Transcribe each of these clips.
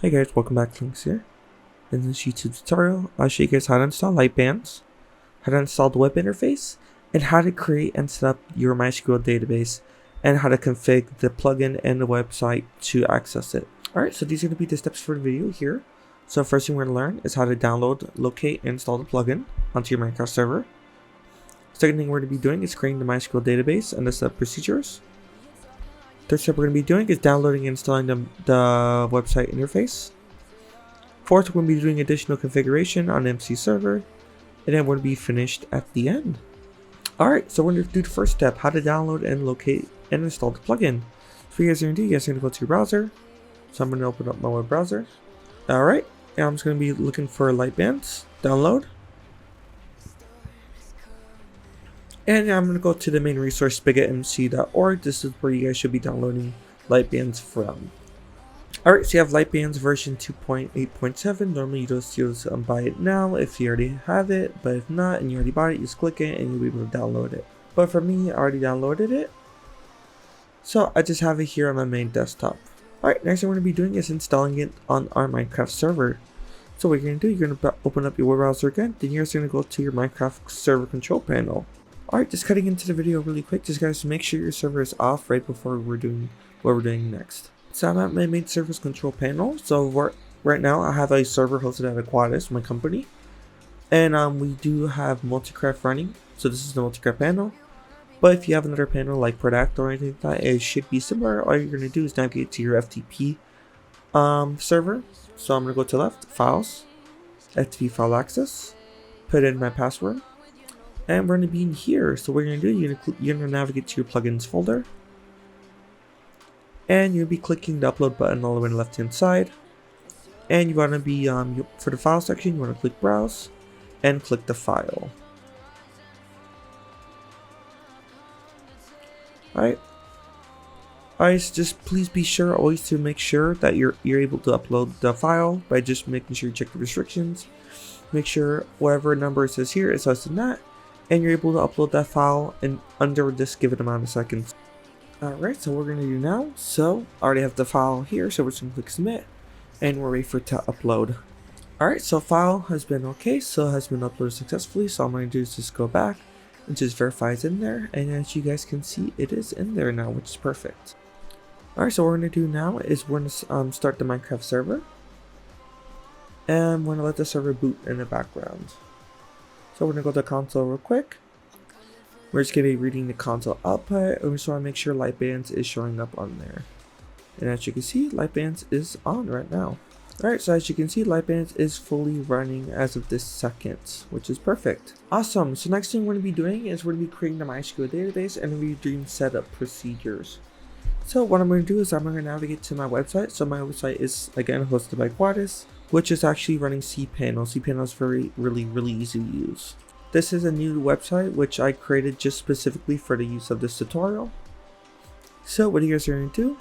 Hey guys, welcome back. Links here. In this YouTube tutorial, I'll show you guys how to install Litebans, how to install the web interface, and how to create and set up your MySQL database, and how to configure the plugin and the website to access it. Alright, so these are going to be the steps for the video here. So first thing we're going to learn is how to download, locate, and install the plugin onto your Minecraft server. Second thing we're going to be doing is creating the MySQL database and the step procedures. Third step we're going to be doing is downloading and installing the website interface. Fourth, we're going to be doing additional configuration on MC server. And then we're going to be finished at the end. Alright, so we're going to do the first step, how to download and locate and install the plugin. So you guys are going to do, you guys are going to go to your browser. So I'm going to open up my web browser. Alright, and I'm just going to be looking for Litebans, download. And I'm going to go to the main resource spigetmc.org. This is where you guys should be downloading Litebans from. Alright, so you have Litebans version 2.8.7. Normally you just buy it now if you already have it. But if not and you already bought it, just click it and you'll be able to download it. But for me, I already downloaded it. So I just have it here on my main desktop. Alright, next thing we're going to be doing is installing it on our Minecraft server. So what you're going to do, you're going to open up your web browser again. Then you're just going to go to your Minecraft server control panel. Alright, just cutting into the video really quick, just guys, make sure your server is off right before we're doing what we're doing next. So I'm at my main service control panel. So right now I have a server hosted at Aquatis, my company. And we do have Multicraft running. So this is the Multicraft panel. But if you have another panel like Product or anything like that, it should be similar. All you're going to do is navigate to your FTP server. So I'm going to go to left, Files, FTP File Access, put in my password. And we're going to be in here. So what you're going to do, you're going to navigate to your plugins folder. And you'll be clicking the upload button all the way on the left hand side. And you want to be, for the file section, you want to click browse and click the file. Alright. Alright, so just please be sure always to make sure that you're able to upload the file by just making sure you check the restrictions. Make sure whatever number it says here is less than that. And you're able to upload that file in under this given amount of seconds. Alright, so what we're going to do now, so I already have the file here, so we're just going to click submit, and we're ready for it to upload. Alright, so file has been okay, so it has been uploaded successfully, so all I'm going to do is just go back and just verify it's in there, and as you guys can see, it is in there now, which is perfect. Alright, so what we're going to do now is we're going to start the Minecraft server, and we're going to let the server boot in the background. So we're going to go to the console real quick. We're just going to be reading the console output, and we just want to make sure Litebans is showing up on there. And as you can see, Litebans is on right now. Alright, so as you can see, Litebans is fully running as of this second, which is perfect. Awesome, so next thing we're going to be doing is we're going to be creating the MySQL database, and we're going to be doing setup procedures. So what I'm going to do is I'm going to navigate to my website. So my website is, again, hosted by Aquatis, which is actually running cPanel. cPanel is really easy to use. This is a new website which I created just specifically for the use of this tutorial. So what you guys are going to do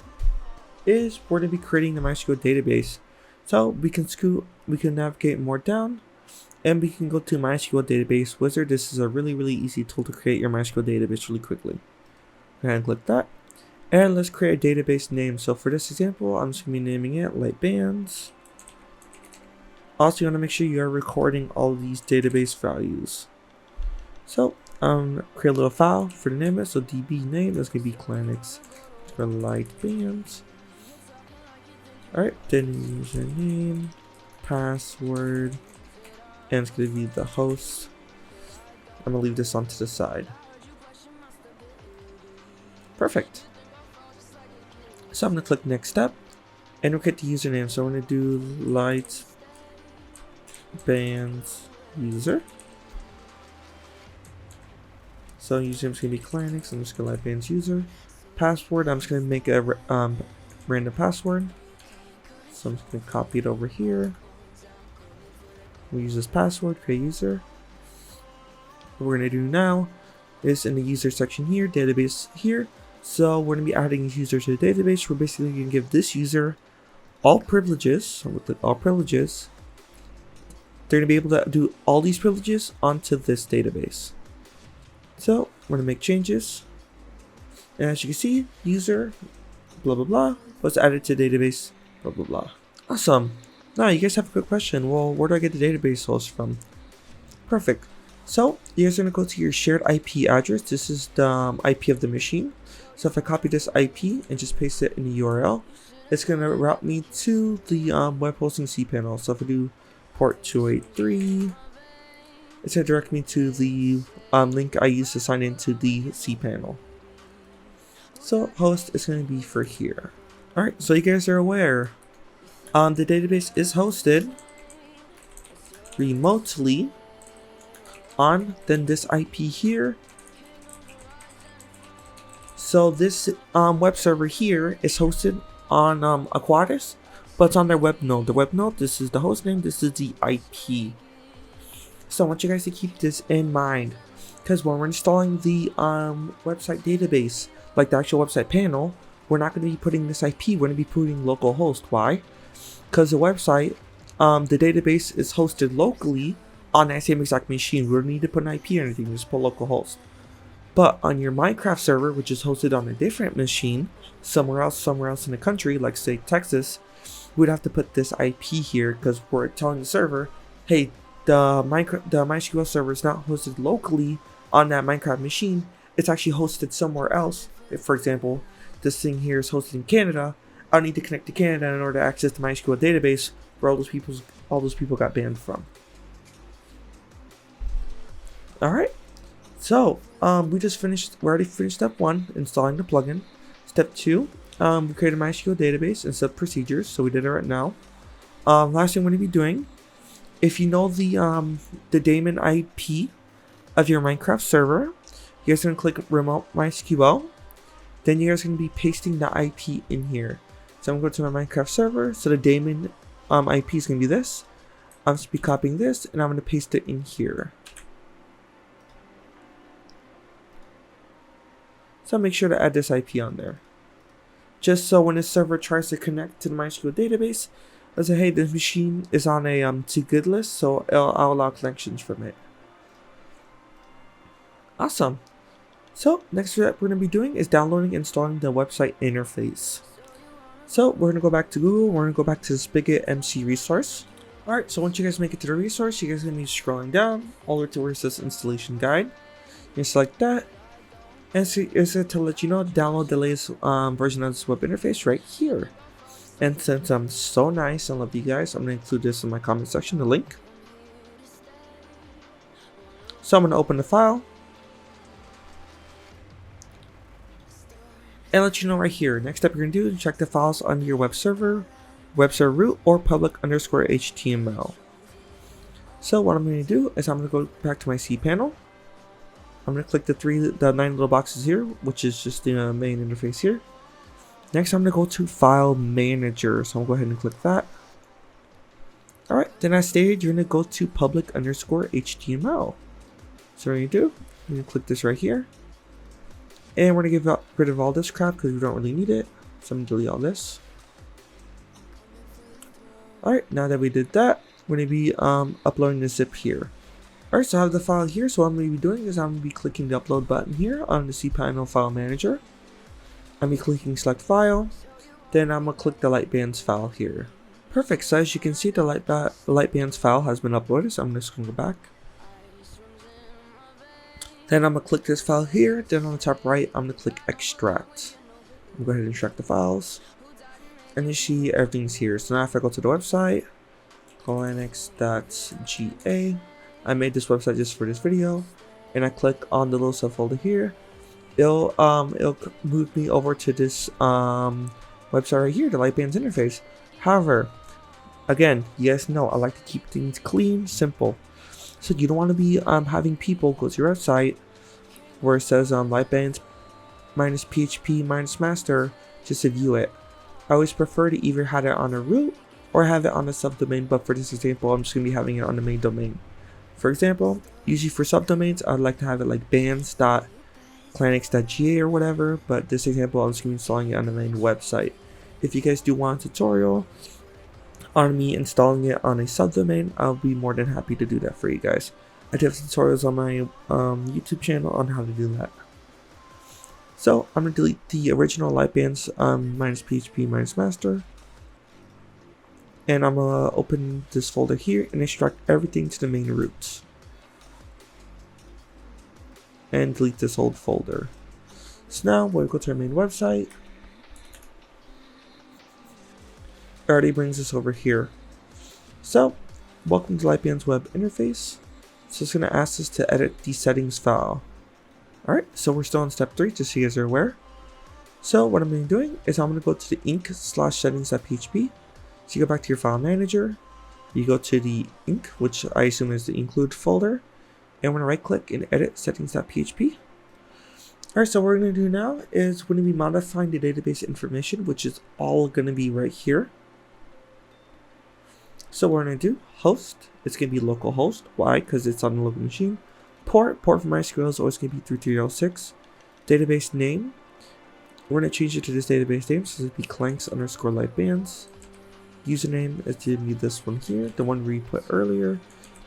is we're going to be creating the MySQL database. So we can navigate more down, and we can go to MySQL database wizard. This is a really easy tool to create your MySQL database really quickly. Go ahead and click that. And let's create a database name. So for this example, I'm just going to be naming it Litebans. Also, you want to make sure you are recording all these database values. So, create a little file for the name of it. So db name is going to be Clanix for Litebans. Alright, then username, password, and it's going to be the host. I'm going to leave this on to the side. Perfect. So I'm going to click next step, and we'll get the username. So I'm going to do Litebans user. So username is going to be Clanix. I'm just going to Litebans user. Password, I'm just going to make a random password. So I'm just going to copy it over here. We'll use this password, create user. What we're going to do now is in the user section here, database here. So we're going to be adding a user to the database. We're basically going to give this user all privileges. So with the all privileges, they're going to be able to do all these privileges onto this database. So we're going to make changes. And as you can see, user blah blah blah was added to database blah blah blah. Awesome. Now you guys have a good question. Well, where do I get the database host from? Perfect. So you guys are gonna go to your shared IP address. This is the IP of the machine. So if I copy this IP and just paste it in the URL, it's gonna route me to the web hosting cPanel. So if I do port 283, it's gonna direct me to the link I used to sign into the cPanel. So host is gonna be for here. All right. So you guys are aware. The database is hosted remotely on then this IP here. So this web server here is hosted on Aquatis, but it's on their web node. The web node, this is the host name, this is the IP. So I want you guys to keep this in mind, because when we're installing the website database, like the actual website panel, we're not going to be putting this IP, we're going to be putting localhost. Why? Because the website, the database is hosted locally on that same exact machine. We don't need to put an IP or anything, just put localhost. But on your Minecraft server, which is hosted on a different machine, somewhere else in the country, like say Texas, we'd have to put this IP here because we're telling the server, hey, the MySQL server is not hosted locally on that Minecraft machine. It's actually hosted somewhere else. If, for example, this thing here is hosted in Canada, I need to connect to Canada in order to access the MySQL database where all those people got banned from. All right. So we already finished step 1, installing the plugin. Step 2, we created a MySQL database and set procedures, so we did it right now. Last thing we're going to be doing, if you know the daemon IP of your Minecraft server, you guys are going to click remote MySQL. Then you guys are going to be pasting the IP in here. So I'm going to go to my Minecraft server, so the daemon IP is going to be this. I'm just be copying this, and I'm going to paste it in here. So make sure to add this IP on there. Just so when the server tries to connect to the MySQL database, I'll say, hey, this machine is on a to good list, so I'll allow connections from it. Awesome. So next step we're going to be doing is downloading and installing the website interface. So we're going to go back to Google, we're going to go back to the Spigot MC resource. Alright, so once you guys make it to the resource, you guys are going to be scrolling down all the way to where it says installation guide. You select that. And so it's going to let you know download the latest version of this web interface right here. And since I'm so nice and love you guys, I'm going to include this in my comment section, the link. So I'm going to open the file. And let you know right here. Next step you're going to do is check the files on your web server root, or public_HTML. So what I'm going to do is I'm going to go back to my cPanel. I'm going to click the 9 little boxes here, which is just the main interface here. Next, I'm going to go to File Manager. So I'm going to go ahead and click that. Alright, then as stated, you're going to go to public_HTML. So what you're going to do, you're going to click this right here. And we're going to get rid of all this crap because we don't really need it. So I'm going to delete all this. Alright, now that we did that, we're going to be uploading the zip here. Alright, so I have the file here, so what I'm going to be doing is I'm going to be clicking the upload button here on the cPanel file manager. I'm going to be clicking select file, then I'm going to click the Litebans file here. Perfect, so as you can see the Litebans file has been uploaded, so I'm just going to go back. Then I'm going to click this file here, then on the top right I'm going to click extract. I'm going to go ahead and extract the files. And you see everything's here, so now if I go to the website, linux.ga, I made this website just for this video, and I click on the little subfolder here. It'll move me over to this website right here, the Litebans interface. However, again, you guys know I like to keep things clean, simple. So you don't want to be having people go to your website where it says Litebans -php -master just to view it. I always prefer to either have it on a root or have it on a subdomain, but for this example, I'm just going to be having it on the main domain. For example, usually for subdomains, I'd like to have it like bans.clanx.ga or whatever, but this example, I'm just going to be installing it on the main website. If you guys do want a tutorial on me installing it on a subdomain, I'll be more than happy to do that for you guys. I do have tutorials on my YouTube channel on how to do that. So I'm going to delete the original Litebans -php -master. And I'm gonna open this folder here and extract everything to the main root. And delete this old folder. So now we'll go to our main website. It already brings us over here. So, welcome to Litebans web interface. So it's going to ask us to edit the settings file. Alright, so we're still on step 3, just so you guys are aware. So what I'm going to be doing is I'm going to go to the inc/settings.php. So you go back to your file manager. You go to the inc, which I assume is the include folder. And we're going to right click and edit settings.php. Alright, so what we're going to do now is we're going to be modifying the database information, which is all going to be right here. So what we're going to do, host, it's going to be localhost. Why? Because it's on the local machine. Port for MySQL is always going to be 3306. Database name, we're going to change it to this database name, so it'll be clanks_Litebans. Username is going to be this one here, the one we put earlier.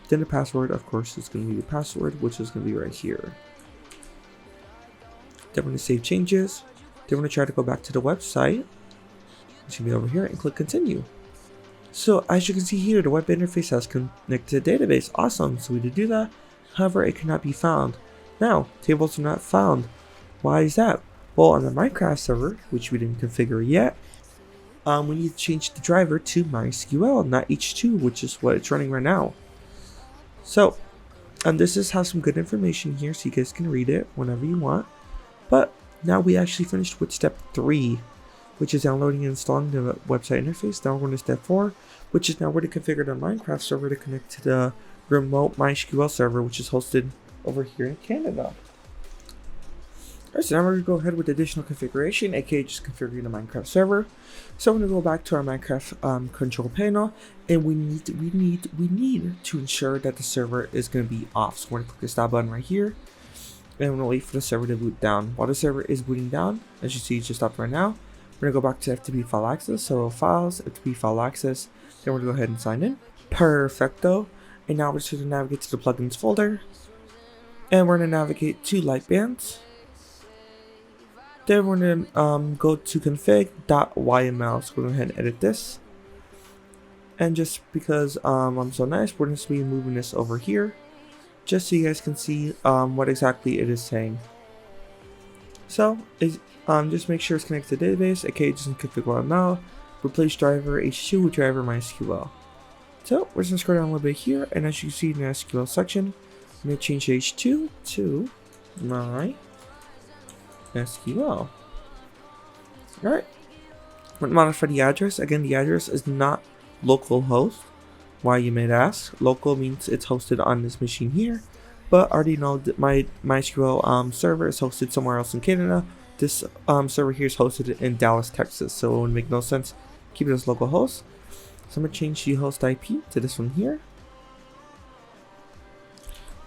Then the password, of course, is going to be the password, which is going to be right here. Then we're going to save changes. Then we're going to try to go back to the website. It's going to be over here and click continue. So as you can see here, the web interface has connected to the database. Awesome. So we did do that. However, it cannot be found. Now, tables are not found. Why is that? Well, on the Minecraft server, which we didn't configure yet, we need to change the driver to MySQL, not H2, which is what it's running right now. So, this has some good information here, so you guys can read it whenever you want. But now we actually finished with step 3. Which is downloading and installing the website interface. Now we're going to step 4, which is now we're to configure the Minecraft server to connect to the remote MySQL server, which is hosted over here in Canada. Alright, so now we're going to go ahead with additional configuration, aka just configuring the Minecraft server. So we're going to go back to our Minecraft control panel, and we need to ensure that the server is going to be off. So we're going to click the stop button right here, and we're going to wait for the server to boot down. While the server is booting down, as you see, it just stopped right now. We're going to go back to FTP file access, so files, FTP file access, then we're going to go ahead and sign in. Perfecto. And now we're just going to navigate to the plugins folder. And we're going to navigate to Litebans. Then we're going to go to config.yml, so we're going to go ahead and edit this. And just because I'm so nice, we're going to be moving this over here, just so you guys can see what exactly it is saying. So, just make sure it's connected to the database, aka just config YML, replace driver H2 with driver MySQL. So, we're just going to scroll down a little bit here, and as you can see in the SQL section, I'm going to change H2 to MySQL. Alright. I'm going to modify the address. Again, the address is not localhost. Why, you may ask? Local means it's hosted on this machine here. But I already know that my MySQL server is hosted somewhere else in Canada. This server here is hosted in Dallas, Texas, so it would make no sense. Keep it as localhost. So I'm going to change the host IP to this one here.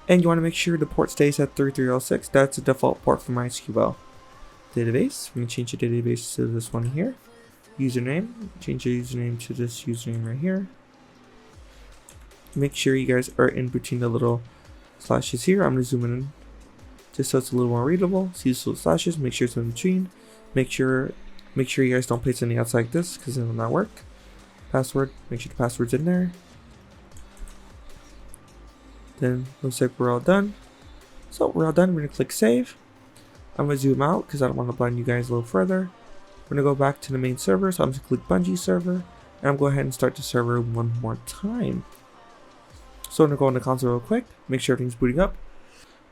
And you want to make sure the port stays at 3306. That's the default port for MySQL database. I'm going to change the database to this one here. Username. Change the username to this username right here. Make sure you guys are in between the little slashes here. I'm going to zoom in just so it's a little more readable. See these little slashes, make sure it's in between. Make sure you guys don't place any outside like this, because it will not work. Password, make sure the password's in there. Then looks like we're all done. So we're all done. We're going to click save. I'm going to zoom out because I don't want to blind you guys a little further. We're going to go back to the main server, so I'm just going to click Bungie server, and I'm going to go ahead and start the server one more time. So I'm going to go on the console real quick, make sure everything's booting up.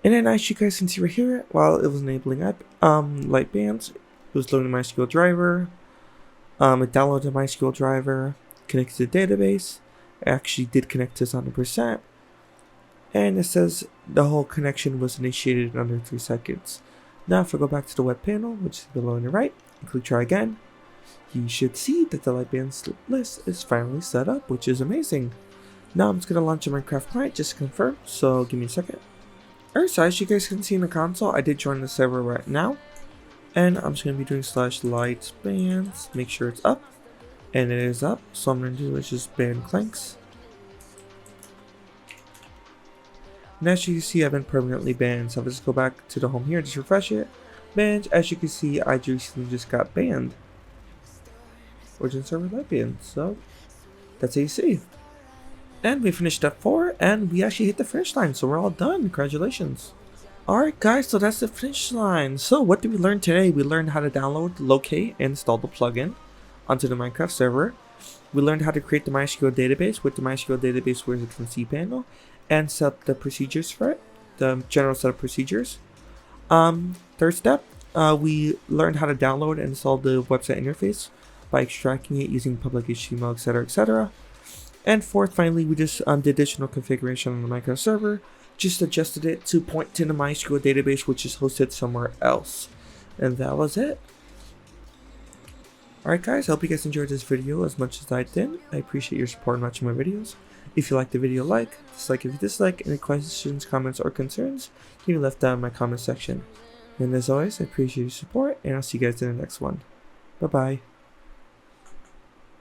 And then as you guys can see right here, while it was enabling Litebans, it was loading MySQL driver, it downloaded the MySQL driver, connected to the database, it actually did connect to us 100%, and it says the whole connection was initiated in under 3 seconds. Now if I go back to the web panel, which is below on the right, and click try again, you should see that the Litebans list is finally set up, which is amazing. Now I'm just going to launch a Minecraft client just to confirm, so give me a second. Alright, so as you guys can see in the console, I did join the server right now. And I'm just going to be doing /Litebans, make sure it's up. And it is up, so I'm going to do is just ban clanks. And as you can see, I've been permanently banned, so I'll just go back to the home here, just refresh it. And as you can see, I recently just got banned. Origin server Litebans, so That's how you save. And we finished step 4, and we actually hit the finish line, so we're all done. Congratulations. Alright guys, so that's the finish line. So what did we learn today? We learned how to download, locate, and install the plugin onto the Minecraft server. We learned how to create the MySQL database with the MySQL database wizard from cPanel, and set up the procedures for it, the general set of procedures. Third step, we learned how to download and install the website interface by extracting it using public HTML, etc., etc. And fourth, finally, we just did additional configuration on the Minecraft server, just adjusted it to point to the MySQL database, which is hosted somewhere else. And that was it. Alright guys, I hope you guys enjoyed this video as much as I did. I appreciate your support in watching my videos. If you liked the video, like, dislike if you dislike, any questions, comments, or concerns, can be left down in my comment section. And as always, I appreciate your support, and I'll see you guys in the next one. Bye bye.